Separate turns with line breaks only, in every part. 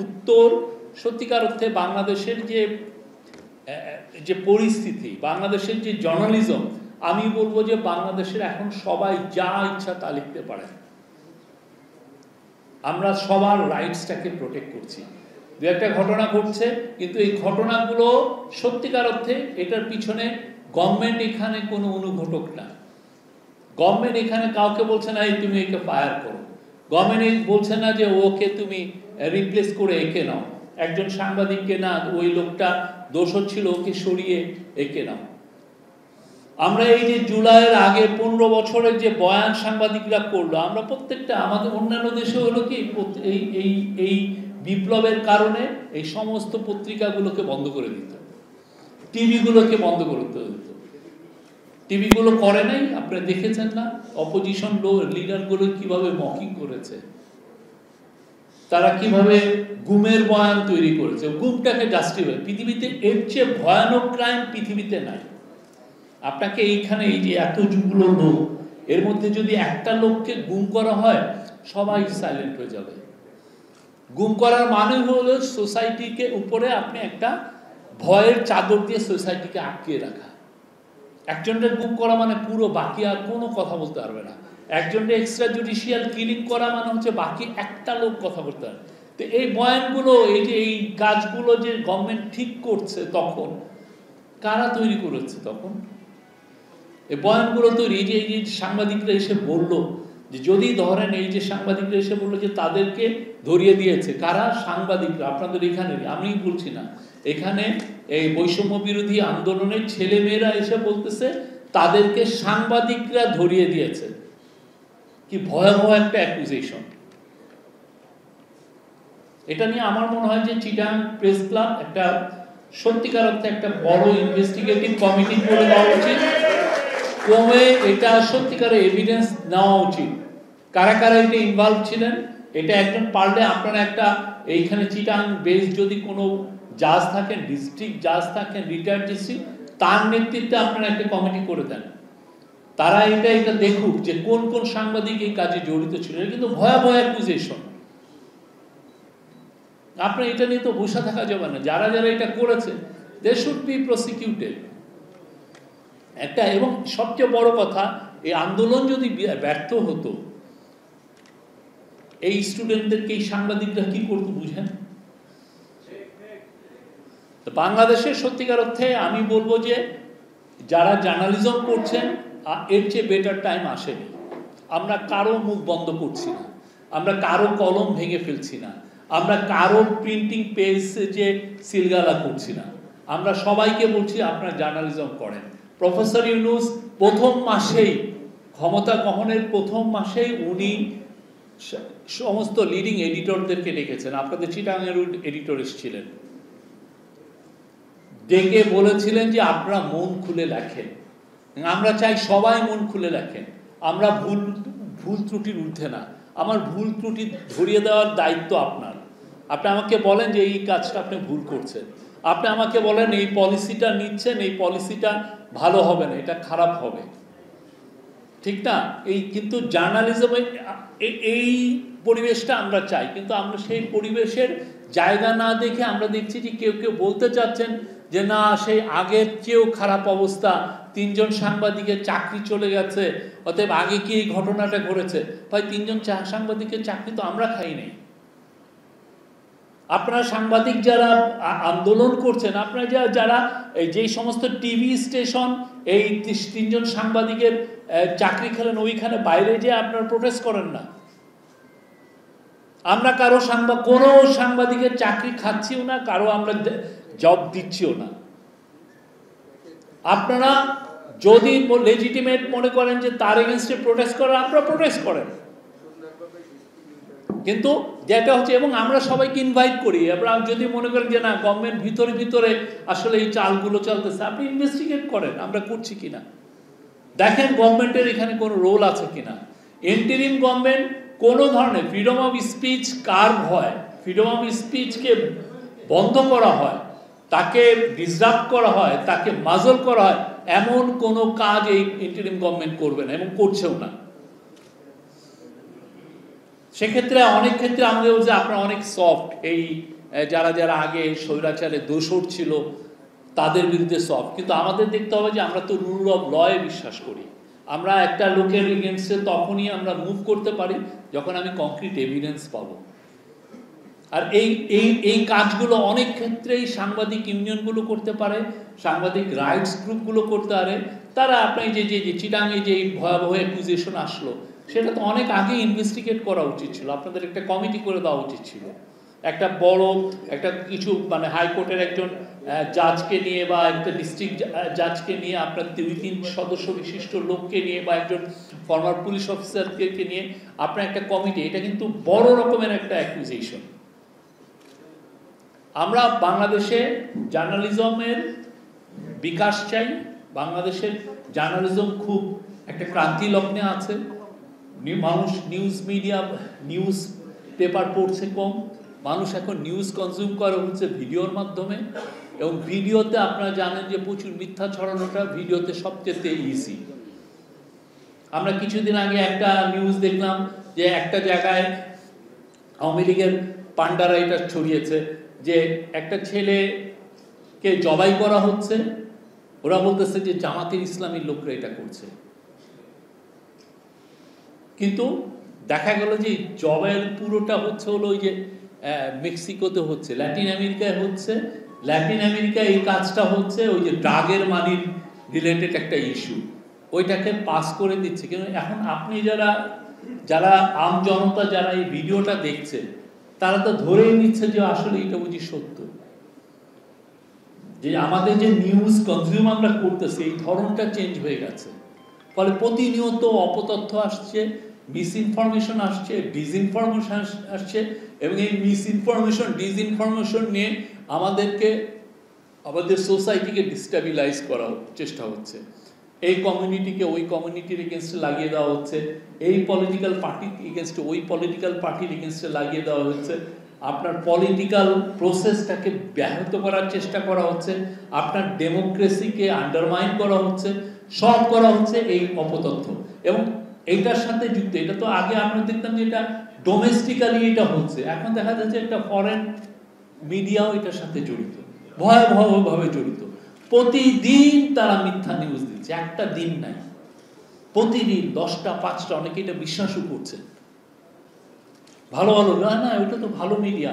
উত্তর সত্যিকার অর্থে বাংলাদেশের যে পরিস্থিতি, বাংলাদেশের যে জার্নালিজম, আমি বলবো যে বাংলাদেশের এখন সবাই যা ইচ্ছা তা লিখতে পারে। আমরা সবার রাইটসটাকে প্রোটেক্ট করছি। দু একটা ঘটনা ঘটছে, কিন্তু এই ঘটনাগুলো সত্যিকার অর্থে এটার পিছনে গভর্নমেন্ট এখানে কোনো অনুঘটক না। গভর্নমেন্ট এখানে কাউকে বলছে না তুমি একে ফায়ার করো, গভর্নমেন্ট বলছে না যে ওকে তুমি রিপ্লেস করে একে নাও, একজন সাংবাদিককে না ওই লোকটা দোষ ছিল ওকে সরিয়ে একে নাও। আমরা এই যে জুলাইয়ের আগে 15 বছরের যে বয়ান সাংবাদিকরা করলো, আমরা প্রত্যেকটা আমাদের অন্যান্য দেশে হলো কি এই বিপ্লবের কারণে এই সমস্ত পত্রিকাগুলোকে বন্ধ করে দিত, টিভিগুলোকে বন্ধ করতে দিত। টিভিগুলো করে নাই, আপনারা দেখেছেন না অপোজিশন লিডারগুলো কিভাবে মকিং করেছে, তারা কিভাবে গুমের বয়ান তৈরি করেছে, গুমটাকে জাস্টিফাই। পৃথিবীতে এর চেয়ে ভয়ানক ক্রাইম পৃথিবীতে নাই। আপনাকে এইখানে এই যে এতগুলো লোক, এর মধ্যে যদি একটা লোককে গুম করা হয় সবাই সাইলেন্ট হয়ে যাবে। গুম করার মানে হলো সোসাইটিকে উপরে আপনি একটা ভয়ের চাদর দিয়ে সোসাইটিকে আটকিয়ে রাখা। একজনকে গুম করা মানে পুরো বাকি আর কোনো কথা বলতে পারবে না। একজনকে এক্সট্রা জুডিশিয়াল কিলিং করা মানে হচ্ছে বাকি একটা লোক কথা বলতে পারবে। তো এই বয়ানগুলো, এই যে এই কাজগুলো যে গভর্নমেন্ট ঠিক করছে, তখন কারা তৈরি করেছে? তখন এই বয়ানগুলো তৈরি, এই যে সাংবাদিকরা এসে বললো যে যদি ধরেন এই যে সাংবাদিকরা এসে বললো যে তাদেরকে ধরিয়ে দিয়েছে, কারা? সাংবাদিকরা। আপনাদের এখানে আমি বলছি না, এখানে এই বৈষম্য বিরোধী আন্দোলনের ছেলে মেয়েরা এসে বলতেছে তাদেরকে সাংবাদিকরা ধরিয়ে দিয়েছে। কি ভয়াবহ একটা অ্যাকুজেশন! এটা নিয়ে আমার মনে হয় যে চিটাগাং প্রেস ক্লাব একটা সত্যিকার অর্থে একটা বড় ইনভেস্টিগেটিভ কমিটি করে দেওয়া উচিত। কমে এটা সত্যিকারের এভিডেন্স নেওয়া উচিত, কারা কারা এটা ইনভলভ ছিলেন। এটা একজন পারলে আপনারা একটা এইখানে চিটাগাং বেস যদি কোনো জাজ থাকেন, ডিস্ট্রিক্ট জাজ থাকেন, রিটায়ার্ড ডিস্ট্রিক্ট, তার নেতৃত্বে আপনারা একটা কমিটি করে দেন। তারা এটা দেখুক যে কোন কোন সাংবাদিক এই কাজে জড়িত ছিল। এটা কিন্তু ভয়াবহ অ্যাকুজেশন। আপনার এটা নিয়ে তো বসে থাকা যাবে না। যারা যারা এটা করেছে দে শুড বি প্রসিকিউটেড একটা। এবং সবচেয়ে বড় কথা, এই আন্দোলন যদি ব্যর্থ হতো, এই স্টুডেন্টদেরকে এই সাংবাদিকরা কি করতো বুঝেন? বাংলাদেশের সত্যিকার অর্থে আমি বলবো যে যারা জার্নালিজম করছেন এর চেয়ে বেটার টাইম আসেনি। আমরা কারো মুখ বন্ধ করছি না, আমরা কারো কলম ভেঙে ফেলছি না, আমরা কারো প্রিন্টিং পেজ যে সিলগালা করছি না। আমরা সবাইকে বলছি আপনারা জার্নালিজম করেন। প্রফেসর ইউনূস প্রথম মাসেই, ক্ষমতা গ্রহণের প্রথম মাসেই উনি সমস্ত লিডিং এডিটরদেরকে ডেকেছেন। আপনাদের চিটাগাংয়ের এডিটর এসেছিলেন, ডেকে বলেছিলেন যে আপনারা মন খুলে লেখেন। আমরা চাই সবাই মন খুলে লেখেন। আমরা ভুল ত্রুটির ঊর্ধ্বে না। আমার ভুল ত্রুটি ধরিয়ে দেওয়ার দায়িত্ব আপনার। আপনি আমাকে বলেন যে এই কাজটা আপনি ভুল করছেন, আপনি আমাকে বলেন এই পলিসিটা নিচ্ছেন, এই পলিসিটা ভালো হবে না, এটা খারাপ হবে, ঠিক না? কিন্তু জার্নালিজমে এই পরিবেশটা আমরা চাই, কিন্তু আমরা সেই পরিবেশের জায়গা না দেখে আমরা দেখছি যে কেউ কেউ বলতে চাচ্ছেন যে না, সেই আগের চেয়েও খারাপ অবস্থা, 3 জন সাংবাদিকের চাকরি চলে গেছে, অতএব আগে কি এই ঘটনাটা ঘটেছে? ভাই, 3 জন সাংবাদিকের চাকরি তো আমরা খাই নাই। আপনারা সাংবাদিক যারা আন্দোলন করছেন, আপনারা যারা যেই সমস্ত টিভি স্টেশন এই 3 জন সাংবাদিকের চাকরি খেলেন, ওইখানে বাইরে যে আপনারা প্রোটেস্ট করেন না। আমরা কারো কোনো সাংবাদিকের চাকরি খাচ্ছিও না, কারো আমরা জব দিচ্ছিও না। আপনারা যদি লেজিটিমেট মনে করেন যে তার এগেনস্টে প্রোটেস্ট করেন, আপনারা প্রোটেস্ট করেন। কিন্তু যেটা হচ্ছে, এবং আমরা সবাইকে ইনভাইট করি, আপনারা যদি মনে করেন যে না গভর্নমেন্ট ভিতরে আসলে এই চালগুলো চলতেছে, আপনি ইনভেস্টিগেট করেন আমরা করছি কিনা, দেখেন গভর্নমেন্টের এখানে কোনো রোল আছে কিনা। ইন্টারিম গভর্নমেন্ট কোনো ধরনের ফ্রিডম অফ স্পিচ কার্ভ হয়, ফ্রিডম অফ স্পিচকে বন্ধ করা হয়, তাকে ডিসরাপ্ট করা হয়, তাকে মাজল করা হয়, এমন কোনো কাজ এই ইন্টারিম গভর্নমেন্ট করবে না এবং করছেও না। সেক্ষেত্রে অনেক ক্ষেত্রে আমাদের বলছে আপনারা অনেক সফট, এই যারা যারা আগে স্বৈরাচারে দোষর ছিল তাদের বিরুদ্ধে সফট, কিন্তু আমাদের দেখতে হবে যে আমরা তো রুল অফ লয়ে বিশ্বাস করি। আমরা একটা লোকের এগেনস্টে তখনই আমরা মুভ করতে পারি যখন আমি কংক্রিট এভিডেন্স পাবো। আর এই এই এই কাজগুলো অনেক ক্ষেত্রেই সাংবাদিক ইউনিয়নগুলো করতে পারে, সাংবাদিক রাইটস গ্রুপগুলো করতে পারে। তারা আপনার যে যে চিটাঙে যে ভয়াবহ অ্যাকুজেশন আসলো, সেটা তো অনেক আগে ইনভেস্টিগেট করা উচিত ছিল, আপনাদের একটা কমিটি করে দেওয়া উচিত ছিল। একটা বড় একটা কিছু মানে হাইকোর্টের একজন জাজকে নিয়ে বা একটা ডিস্ট্রিক্ট জাজকে নিয়ে, আপনার 2-3 সদস্য বিশিষ্ট লোককে নিয়ে বা একজন ফর্মার পুলিশ অফিসারকে নিয়ে আপনার একটা কমিটি, এটা কিন্তু বড় রকমের একটা অ্যাকুজেশন। আমরা বাংলাদেশে জার্নালিজমের বিকাশ চাই। বাংলাদেশের জার্নালিজম খুব একটা ক্রান্তি লগ্নে আছে। মানুষ নিউজ মিডিয়া, নিউজ পেপার পড়ছে কম, মানুষ এখন নিউজ কনজিউম করে হচ্ছে ভিডিওর মাধ্যমে, এবং ভিডিওতে আপনারা জানেন যে প্রচুর মিথ্যা ছড়ানোটা ভিডিওতে সবচেয়ে ইজি। আমরা কিছুদিন আগে একটা নিউজ দেখলাম যে একটা জায়গায় আওয়ামী লীগের পান্ডারা এটা ছড়িয়েছে যে একটা ছেলেকে জবাই করা হচ্ছে, ওরা বলতেছে যে জামাতের ইসলামী লোকরা এটা করছে। কিন্তু দেখা গেল যে জবাইয়ের পুরোটা হচ্ছে হলো ওই যে মেক্সিকোতে হচ্ছে, ল্যাটিন আমেরিকায় হচ্ছে। ল্যাটিন আমেরিকায় এই কাজটা হচ্ছে ওই যে ড্রাগের মানির রিলেটেড একটা ইস্যু, ওইটাকে পাস করে দিচ্ছে। কিন্তু এখন আপনি যারা যারা আম জনতা যারা এই ভিডিওটা দেখছে, তারা তো ধরেই নিচ্ছে যে আসলে এটা বুঝি সত্য। যে আমাদের যে নিউজ কনজিউম আমরা করতেছি, এই ধরনটা চেঞ্জ হয়ে গেছে। ফলে প্রতিনিয়ত অপতথ্য আসছে, মিসইনফরমেশন আসছে, ডিসইনফরমেশন আসছে, এবং এই মিসইনফরমেশন ডিসইনফরমেশন নিয়ে আমাদেরকে আমাদের সোসাইটিকে ডিস্টেবিলাইজ করার চেষ্টা হচ্ছে। এই কমিউনিটিকে ওই কমিউনিটির এগেনস্টে লাগিয়ে দেওয়া হচ্ছে, এই পলিটিক্যাল পার্টির এগেনস্টে ওই পলিটিক্যাল পার্টির এগেনস্টে লাগিয়ে দেওয়া হচ্ছে, আপনার পলিটিক্যাল প্রসেসটাকে ব্যাহত করার চেষ্টা করা হচ্ছে, আপনার ডেমোক্রেসিকে আন্ডারমাইন করা হচ্ছে, সব করা হচ্ছে এই অপতথ্য। এবং এইটার সাথে যুক্ত, এটা তো আগে আমরা দেখতাম যে এটা ডোমেস্টিক্যালি এটা হচ্ছে, এখন দেখা যাচ্ছে একটা ফরেন মিডিয়াও এটার সাথে জড়িত, ভয়াবহভাবে জড়িত। প্রতিদিন তারা মিথ্যা নিউজ দিচ্ছে, একটা দিন নাই, প্রতিদিন 10টা 5টা, অনেকে এটা বিশ্বাসও করছে। ভালো ভালো না না, ওইটা তো ভালো মিডিয়া,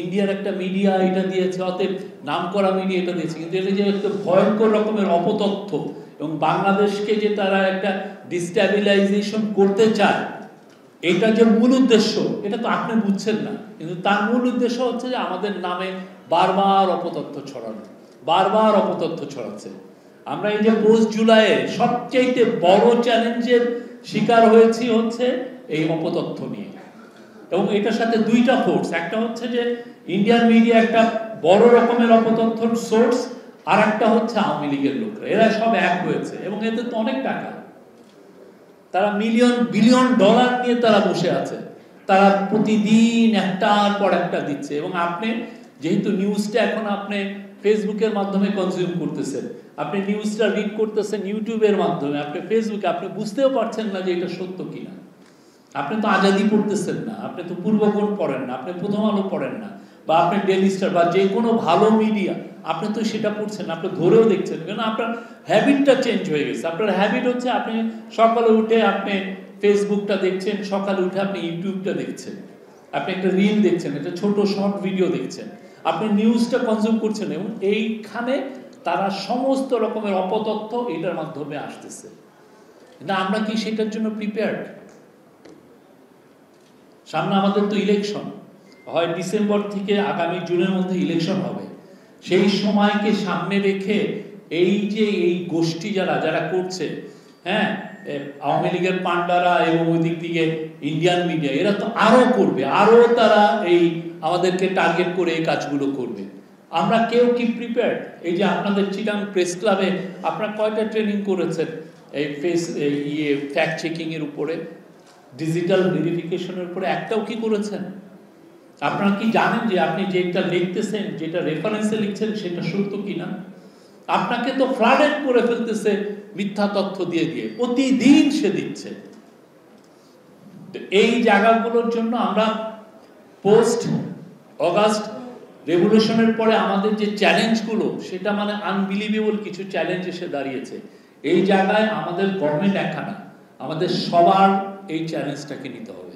ইন্ডিয়ার একটা মিডিয়া এটা দিয়েছে, অতএব নাম করা মিডিয়া এটা দিয়েছে। কিন্তু এটা যে একটা ভয়ঙ্কর রকমের অপতথ্য, এবং বাংলাদেশকে যে তারা একটা ডিস্টেবিলাইজেশন করতে চায়, এটা যে মূল উদ্দেশ্য, এটা তো আপনি বুঝছেন না। কিন্তু তার মূল উদ্দেশ্য হচ্ছে যে আমাদের নামে বারবার অপতথ্য ছড়ানো, বারবার অপতথ্য ছড়াচ্ছে। আমরা এই যে পোস্ট জুলাইয়ে সবচেয়ে বড় চ্যালেঞ্জের শিকার হয়েছি হচ্ছে এই অপতথ্য নিয়ে। এবং এটার সাথে দুইটা ফোর্স, একটা হচ্ছে যে ইন্ডিয়ান মিডিয়া একটা বড় রকমের অপতথ্যর সোর্স, আর একটা হচ্ছে আওয়ামী লীগের লোকরা, এরা সব এক হয়েছে। এবং এতে তো অনেক টাকা, তারা মিলিয়ন বিলিয়ন ডলার নিয়ে তারা বসে আছে, তারা প্রতিদিন একটার পর একটা দিচ্ছে। এবং আপনি যেহেতু নিউজটা এখন আপনি ফেসবুকের মাধ্যমে কনজিউম করতেছেন, আপনি নিউজটা রিড করতেছেন ইউটিউবের মাধ্যমে, আপনি ফেসবুকে, আপনি বুঝতেও পারছেন না যে এটা সত্য কিনা। আপনি তো আজাদি পড়তেছেন না, আপনি তো পূর্বকোণ পড়েন না, আপনি প্রথম আলো পড়েন না, বা আপনি ডেইলি স্টার বা যে কোনো ভালো মিডিয়া আপনি তো সেটা পড়ছেন না, আপনি ধরেও দেখছেন। কেন? আপনার হ্যাবিটটা চেঞ্জ হয়ে গেছে। আপনার হ্যাবিট হচ্ছে আপনি সকালে উঠে আপনি ফেসবুকটা দেখছেন, সকালে উঠে আপনি ইউটিউবটা দেখছেন, আপনি একটা রিল দেখছেন, একটা ছোট শর্ট ভিডিও দেখছেন, আপনি নিউজটা কনজিউম করছেন। এবং এইখানে তারা সমস্ত রকমের অপতথ্য এটার মাধ্যমে আসতেছে। না, আমরা কি সেটার জন্য প্রিপেয়ার্ড? সামনে আমাদের তো ইলেকশন, হয় ডিসেম্বর থেকে আগামী জুনের মধ্যে ইলেকশন হবে। সেই সময়কে সামনে রেখে এই যে এই গোষ্ঠী যারা যারা করছে, হ্যাঁ, আওয়ামী লীগের পান্ডারা এবং ওই দিক থেকে ইন্ডিয়ান মিডিয়া, এরা তো আরো করবে, আরো তারা এই আমাদেরকে টার্গেট করে এই কাজগুলো করবে। আমরা কেউ কি প্রিপেয়ার্ড? এই যে আপনাদের চিটাং প্রেস ক্লাবে আপনারা কয়টা ট্রেনিং করেছেন এই ফ্যাক্ট চেকিং এর উপরে, ডিজিটাল ভেরিফিকেশনের উপরে? একটাও কি করেছেন? আপনারা কি জানেন যে আপনি যেটা লিখতেছেন, যেটা রেফারেন্সে লিখছেন, সেটা সত্য কিনা? আপনাকে তো ফ্লাডেড করে ফেলতেছে মিথ্যা তথ্য দিয়ে দিয়ে, প্রতিদিন সে দিচ্ছে। এই জায়গাগুলোর জন্য আমরা পোস্ট অগাস্ট রেভলিউশনের পরে আমাদের যে চ্যালেঞ্জগুলো, সেটা মানে আনবিলিভেবল কিছু চ্যালেঞ্জ এসে দাঁড়িয়েছে। এই জায়গায় আমাদের গভর্নমেন্ট একখানা, আমাদের সবার এই চ্যালেঞ্জটাকে নিতে হবে।